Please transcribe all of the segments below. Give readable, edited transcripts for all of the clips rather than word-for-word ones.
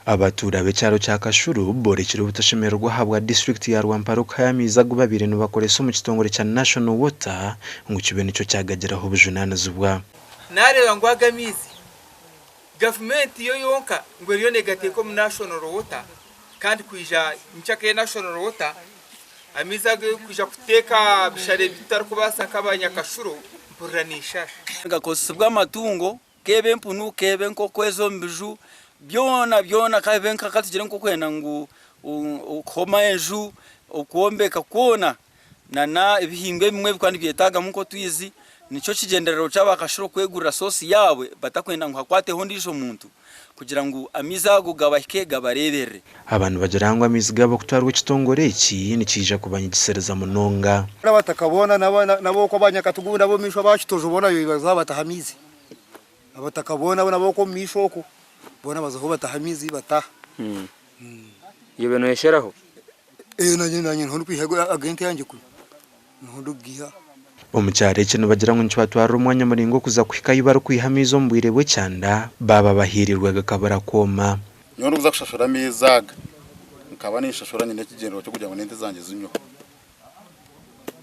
abatura b'ekyaro kya Kashuru borekire obutashemererwa habwa district ya Rwampara kayamiza go babiri nibakoresa mu kitongore kya National Water ngo kibe nico cyagageraho ubujunanazibwa nareba ngo agamizi government yo yonka ngo riyo negateko mu National Water kandi kuija nchake National Water amiza go kuja kuteka bishare bitari kubasa kabanya Kashuru mpuranisha ngakosebwa amatungo kebe mpunu kebe nkoko ezo mbiju byona kabe nkakatugire nko kwena ngo ukoma eju ukuombeka kuona na ibihingwe bimwe bikwandi byetaga muko twizi nico kigenderero cy'abakashuro kwegurira sosi yawe batakwenda ngo hakwate hondisho muntu kugira ngo amiza gugabahike gabarebere abantu bagerangwa amizigabo kutwarwa kitongore iki nikija kubanyigisereza munonga abatakabona nabo ko banyakatugu nabo misho bashitoje ubona bibaza batahamizi abatakabona nabo ko mishoko bona bazaho batahamizi bataha iyo beno yesheraho nanye ntundu kwihego agente yanje ku ntundu giha omucyare kino bagira ngo ncbatwara umwanya muringo kuza kwikayiba rukwihamizo mbwirebwe cyanda baba bahirirwe gakabara koma none uza kushashura mizaga nkaba nishashura nyine kigendero cyo kugira ngo nende zanjye zinyo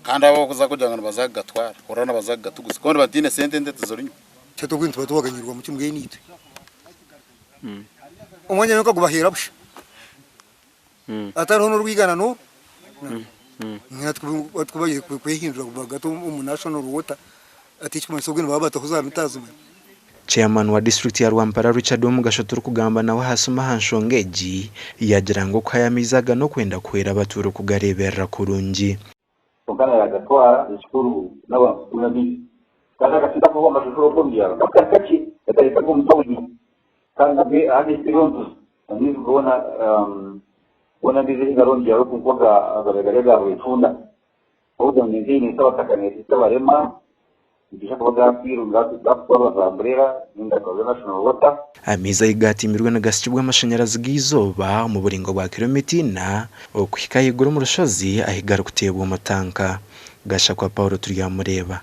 kandi abo kuza kugira ngo bazagatwara korana bazagatugusa konde badine sente ndetse zorinyo cyo twintu batwaganyirwa mu kimwe n'ite umwanya nuko gubahira busha atari hono rwigana no twubaye kwihindura bagato mu National Water atichwe masogwe baba batahuzamitazo Chairman wa district ya Rwampara Richard Omugashoto kugamba nawe hasuma hanshongeji yagira ngo kayamizaga no kwenda kwera baturu kugareberera kurungi Tokana ya gatwara ishukuru n'abakunadi kana kasita ko amashusho ko ndiya bakakachi yatarika ko mutawuji kandi be ari sironto ni gona wana ndize garonji yaro kukoga agaragaraga wifunda odo ndizini sabatakane sabarema ndisha kubaga kwirunga bakora zambrera ninda ko National Water amiza igatimirwe na gasiki bw'amashanyarazi gizoba mu buringo bwa kilometina okwikayigura mu rushozi ahigara kutebwa amatanka gasha kwa Paulo turi yamureba